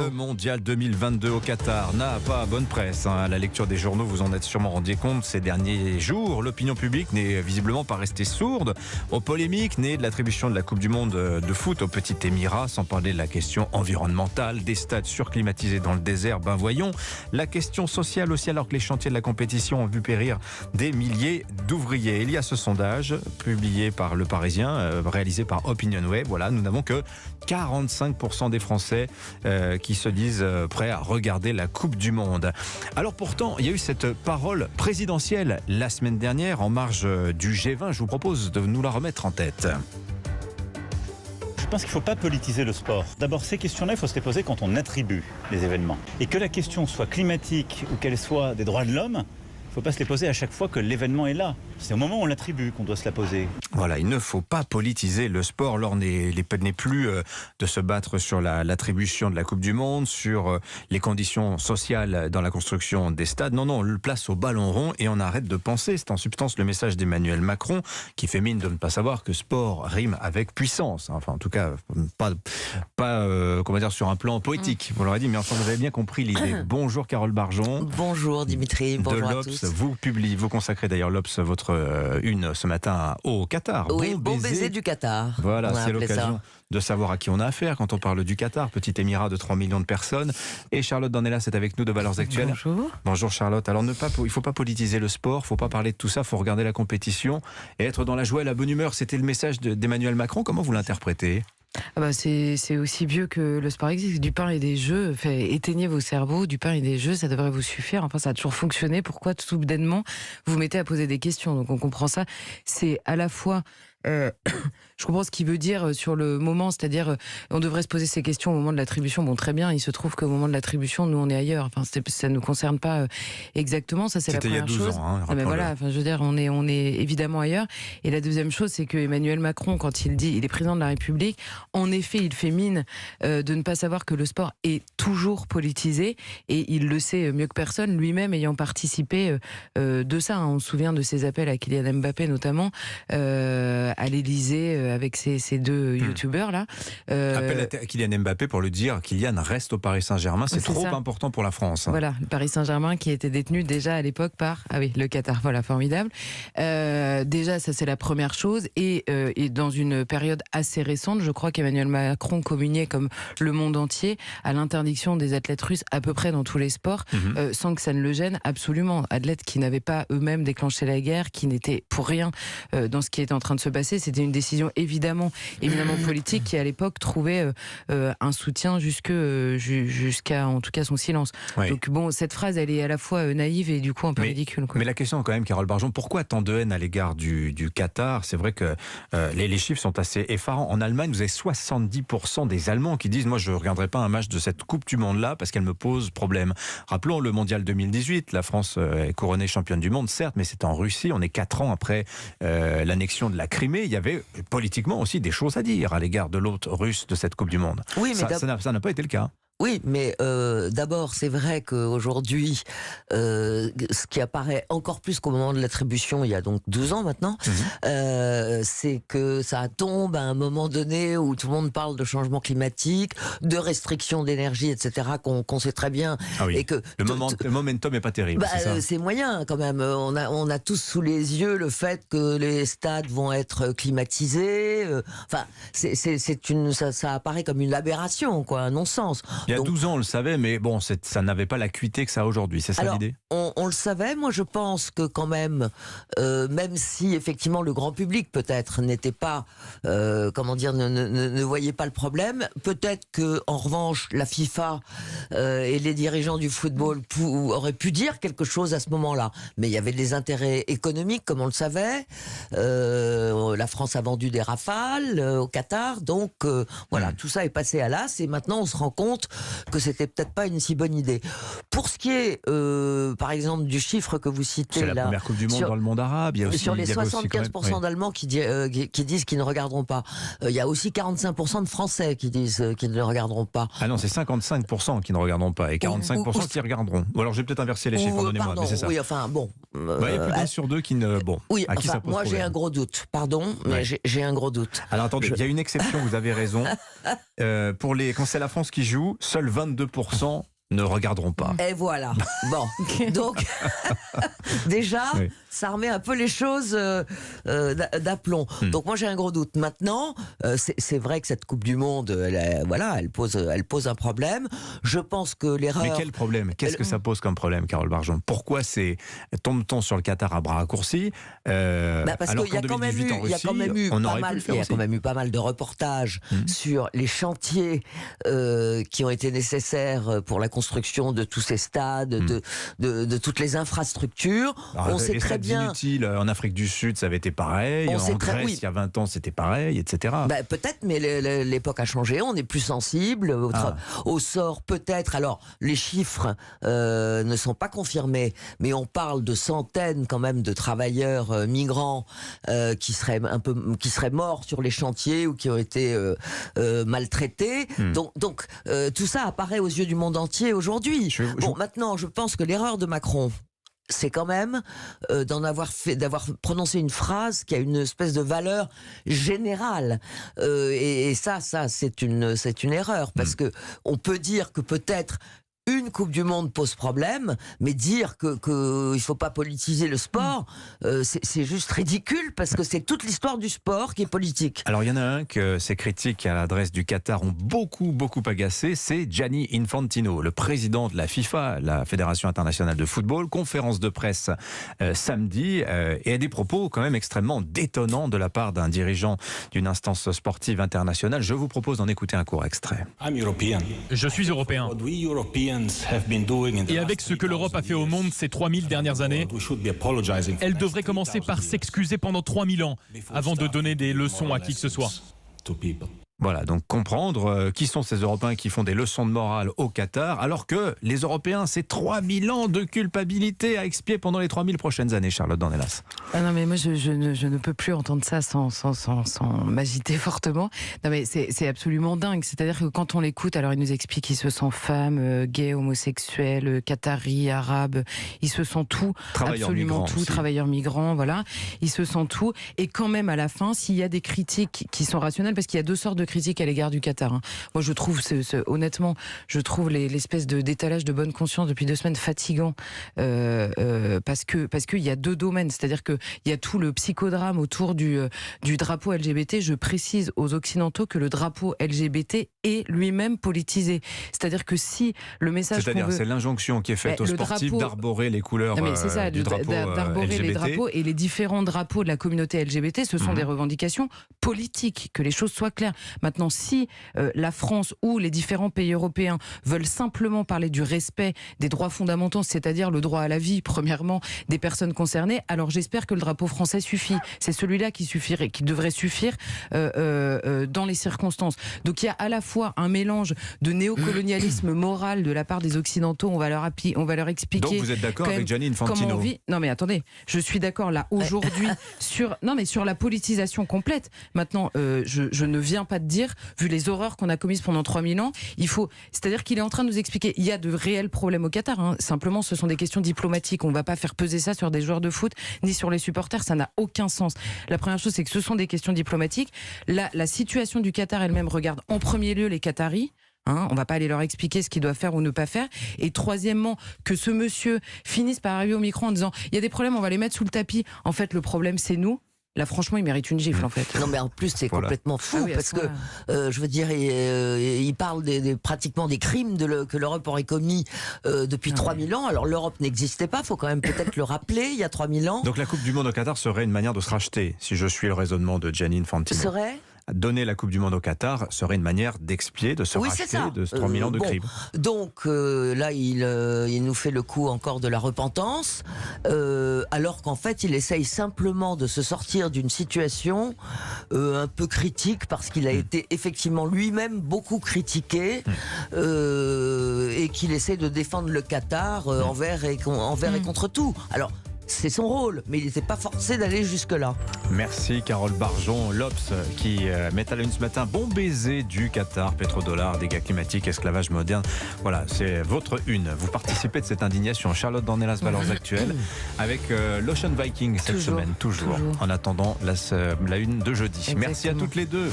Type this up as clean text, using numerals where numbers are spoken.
Le mondial 2022 au Qatar n'a pas bonne presse. À la lecture des journaux, vous en êtes sûrement rendu compte ces derniers jours. L'opinion publique n'est visiblement pas restée sourde aux polémiques nées de l'attribution de la Coupe du Monde de foot au Petit Émirat, sans parler de la question environnementale, des stades surclimatisés dans le désert. Ben voyons, la question sociale aussi, alors que les chantiers de la compétition ont vu périr des milliers d'ouvriers. Il y a ce sondage publié par Le Parisien, réalisé par OpinionWay. Voilà, nous n'avons que 45% des Français qui se disent prêts à regarder la Coupe du Monde. Alors pourtant, il y a eu cette parole présidentielle la semaine dernière en marge du G20. Je vous propose de nous la remettre en tête. Je pense qu'il ne faut pas politiser le sport. D'abord, ces questions-là, il faut se les poser quand on attribue les événements. Et que la question soit climatique ou qu'elle soit des droits de l'homme, il ne faut pas se les poser à chaque fois que l'événement est là. C'est au moment où on l'attribue qu'on doit se la poser. Voilà, il ne faut pas politiser le sport. L'heure n'est plus de se battre sur l'attribution de la Coupe du Monde, sur les conditions sociales dans la construction des stades. Non, on le place au ballon rond et on arrête de penser. C'est en substance le message d'Emmanuel Macron qui fait mine de ne pas savoir que sport rime avec puissance. Enfin, en tout cas, pas comment dire, sur un plan poétique. Vous l'aurez dit, mais enfin, vous avez bien compris l'idée. Bonjour Carole Barjon. Bonjour Dimitri, bonjour à tous. Vous consacrez d'ailleurs l'Obs votre une ce matin au Qatar. Oui, bon baiser du Qatar. Voilà, c'est l'occasion de savoir à qui on a affaire quand on parle du Qatar, petit émirat de 3 millions de personnes. Et Charlotte Dornelas est avec nous de Valeurs Actuelles. Bonjour. Bonjour Charlotte. Alors il ne faut pas politiser le sport, il ne faut pas parler de tout ça, il faut regarder la compétition et être dans la joie et la bonne humeur. C'était le message d'Emmanuel Macron. Comment vous l'interprétez ? C'est aussi vieux que le sport existe. Du pain et des jeux, éteignez vos cerveaux, du pain et des jeux, ça devrait vous suffire. Enfin, ça a toujours fonctionné. Pourquoi tout soudainement vous mettez à poser des questions ? Donc on comprend ça. C'est à la fois... je comprends ce qu'il veut dire sur le moment, c'est-à-dire on devrait se poser ces questions au moment de l'attribution. Bon, très bien, il se trouve qu'au moment de l'attribution, nous on est ailleurs. Enfin, ça ne nous concerne pas exactement. Ça, c'est la première chose. C'était il y a 12 ans. Mais voilà, enfin, je veux dire, on est évidemment ailleurs. Et la deuxième chose, c'est que Emmanuel Macron, quand il dit, il est président de la République, en effet, il fait mine de ne pas savoir que le sport est toujours politisé, et il le sait mieux que personne, lui-même ayant participé de ça. On se souvient de ses appels à Kylian Mbappé, notamment. À l'Élysée avec ces deux youtubeurs là. Appel à Kylian Mbappé pour le dire, Kylian reste au Paris Saint-Germain, c'est trop important pour la France. Voilà, le Paris Saint-Germain qui était détenu déjà à l'époque par le Qatar. Voilà, formidable. Déjà, ça c'est la première chose, et dans une période assez récente, je crois qu'Emmanuel Macron communiait comme le monde entier à l'interdiction des athlètes russes à peu près dans tous les sports, sans que ça ne le gêne absolument. Athlètes qui n'avaient pas eux-mêmes déclenché la guerre, qui n'étaient pour rien dans ce qui était en train de se passer. C'était une décision éminemment politique qui à l'époque trouvait un soutien jusqu'à en tout cas son silence. Oui. Donc bon, cette phrase elle est à la fois naïve et du coup un peu ridicule. Mais la question quand même, Carole Barjon, pourquoi tant de haine à l'égard du Qatar ? C'est vrai que les chiffres sont assez effarants. En Allemagne, vous avez 70% des Allemands qui disent « Moi, je ne regarderai pas un match de cette Coupe du Monde-là parce qu'elle me pose problème ». Rappelons le Mondial 2018, la France est couronnée championne du monde, certes, mais c'est en Russie. On est 4 ans après l'annexion de la Crimée. Il y avait politiquement aussi des choses à dire à l'égard de l'hôte russe de cette Coupe du Monde. Oui, mais ça n'a pas été le cas. Oui, mais d'abord, c'est vrai qu'aujourd'hui, ce qui apparaît encore plus qu'au moment de l'attribution, il y a donc 12 ans maintenant, c'est que ça tombe à un moment donné où tout le monde parle de changement climatique, de restrictions d'énergie, etc., qu'on sait très bien. Ah oui. Et que le momentum n'est pas terrible. C'est moyen quand même. On a tous sous les yeux le fait que les stades vont être climatisés. Enfin, ça apparaît comme une aberration, quoi, un non-sens. Il y a 12 ans, on le savait, mais bon, ça n'avait pas l'acuité que ça a aujourd'hui. C'est ça l'idée ? On le savait. Moi, je pense que quand même, même si effectivement le grand public peut-être n'était pas, ne voyait pas le problème, peut-être que en revanche, la FIFA et les dirigeants du football auraient pu dire quelque chose à ce moment-là. Mais il y avait des intérêts économiques, comme on le savait. La France a vendu des Rafales au Qatar, donc voilà, tout ça est passé à l'as. Et maintenant, on se rend compte que c'était peut-être pas une si bonne idée. Pour ce qui est, par exemple, du chiffre que vous citez, c'est la première Coupe du Monde dans le monde arabe. Il y a aussi, sur les 75% d'Allemands qui disent qu'ils ne regarderont pas. Il y a aussi 45% de Français qui disent qu'ils ne regarderont pas. Ah non, c'est 55% qui ne regarderont pas et 45% qui regarderont. Ou alors j'ai peut-être inversé les chiffres, pardonnez-moi, mais c'est ça. Oui, enfin bon. Il y a plus d'un sur deux qui ne. Bon. Oui, à qui ça pose moi problème. j'ai un gros doute. Pardon, mais j'ai un gros doute. Alors attendez, il y a une exception. Vous avez raison. Quand c'est la France qui joue, seuls 22% ne regarderont pas. Et voilà. Bon, donc déjà, Oui. ça remet un peu les choses d'aplomb. Donc moi j'ai un gros doute. Maintenant, c'est vrai que cette Coupe du Monde, elle pose un problème. Je pense que l'erreur. Mais quel problème? Qu'est-ce que ça pose comme problème, Carole Barjon? Pourquoi tombe-t-on sur le Qatar à bras raccourcis Parce alors qu'il y a qu'en quand même 2018 en eu, il y a Russie, quand même eu on pas aurait pu mal, le faire il y a aussi. quand même eu pas mal de reportages sur les chantiers qui ont été nécessaires pour la construction de tous ces stades, de toutes les infrastructures. Alors, on sait les très stades bien. inutiles, en Afrique du Sud, ça avait été pareil. On En sait Grèce, il y a 20 ans, c'était pareil, etc. Peut-être, mais l'époque a changé. On est plus sensible au sort, peut-être. Alors, les chiffres ne sont pas confirmés, mais on parle de centaines quand même de travailleurs migrants qui seraient morts sur les chantiers ou qui ont été maltraités. Donc, tout ça apparaît aux yeux du monde entier aujourd'hui. Maintenant, je pense que l'erreur de Macron, c'est quand même d'avoir prononcé une phrase qui a une espèce de valeur générale. Et ça, c'est une erreur, parce que on peut dire que peut-être une Coupe du Monde pose problème, mais dire que il faut pas politiser le sport, c'est juste ridicule, parce que c'est toute l'histoire du sport qui est politique. Alors il y en a un que ces critiques à l'adresse du Qatar ont beaucoup agacé, c'est Gianni Infantino, le président de la FIFA, la Fédération internationale de football, conférence de presse samedi, et a des propos quand même extrêmement détonnants de la part d'un dirigeant d'une instance sportive internationale. Je vous propose d'en écouter un court extrait. Je suis européen. Et avec ce que l'Europe a fait au monde ces 3000 dernières années, elle devrait commencer par s'excuser pendant 3000 ans avant de donner des leçons à qui que ce soit. Voilà, donc comprendre qui sont ces Européens qui font des leçons de morale au Qatar, alors que les Européens, c'est 3000 ans de culpabilité à expier pendant les 3000 prochaines années, Charlotte Dornelas. Ah non, mais moi, je ne peux plus entendre ça sans m'agiter fortement. Non, mais c'est absolument dingue. C'est-à-dire que quand on l'écoute, alors il nous explique qu'il se sent femme, gay, homosexuel, qatari, arabe, il se sent tout, absolument tout, travailleur migrant, voilà. Il se sent tout. Et quand même, à la fin, s'il y a des critiques qui sont rationnelles, parce qu'il y a deux sortes de critiques à l'égard du Qatar. Moi, je trouve, honnêtement, l'espèce d'étalage de bonne conscience depuis 2 semaines fatigant, parce qu'il y a deux domaines. C'est-à-dire qu'il y a tout le psychodrame autour du drapeau LGBT. Je précise aux Occidentaux que le drapeau LGBT est lui-même politisé. C'est-à-dire que si le message c'est l'injonction qui est faite aux sportifs d'arborer les couleurs du drapeau d'arborer LGBT. Les drapeaux et les différents drapeaux de la communauté LGBT, ce sont des revendications politiques, que les choses soient claires. Maintenant, si la France ou les différents pays européens veulent simplement parler du respect des droits fondamentaux, c'est-à-dire le droit à la vie, premièrement, des personnes concernées, alors j'espère que le drapeau français suffit. C'est celui-là qui devrait suffire dans les circonstances. Donc il y a à la fois un mélange de néocolonialisme moral de la part des Occidentaux, on va leur expliquer. Donc vous êtes d'accord avec Gianni Infantino? Comment on vit. Non mais attendez, je suis d'accord là aujourd'hui sur la politisation complète. Maintenant, je ne viens pas de dire, vu les horreurs qu'on a commises pendant 3000 ans, c'est-à-dire qu'il est en train de nous expliquer, il y a de réels problèmes au Qatar, hein. Simplement ce sont des questions diplomatiques, on ne va pas faire peser ça sur des joueurs de foot, ni sur les supporters, ça n'a aucun sens. La première chose, c'est que ce sont des questions diplomatiques. La situation du Qatar elle-même regarde en premier lieu les Qataris. On va pas aller leur expliquer ce qu'ils doivent faire ou ne pas faire. Et troisièmement, que ce monsieur finisse par arriver au micro en disant il y a des problèmes, on va les mettre sous le tapis. En fait, le problème, c'est nous. Là, franchement, il mérite une gifle, en fait. Non, mais en plus, c'est complètement fou, parce que, je veux dire, il parle pratiquement des crimes que l'Europe aurait commis depuis 3000 ans. Alors, l'Europe n'existait pas, il faut quand même peut-être le rappeler, il y a 3000 ans. Donc, la Coupe du Monde au Qatar serait une manière de se racheter, si je suis le raisonnement de Gianni Infantino. Donner la Coupe du Monde au Qatar serait une manière d'expier, de se racheter de 3000 ans de crimes. Donc là, il nous fait le coup encore de la repentance, alors qu'en fait, il essaye simplement de se sortir d'une situation un peu critique, parce qu'il a été effectivement lui-même beaucoup critiqué, et qu'il essaie de défendre le Qatar envers et contre tout. Alors, c'est son rôle, mais il n'était pas forcé d'aller jusque-là. Merci Carole Barjon. L'Obs qui met à la une ce matin, bon baiser du Qatar, pétrodollar, dégâts climatiques, esclavage moderne. Voilà, c'est votre une. Vous participez de cette indignation. Charlotte Dornelas, Valeurs Actuelles, avec l'Ocean Viking cette semaine, toujours. En attendant la une de jeudi. Exactement. Merci à toutes les deux.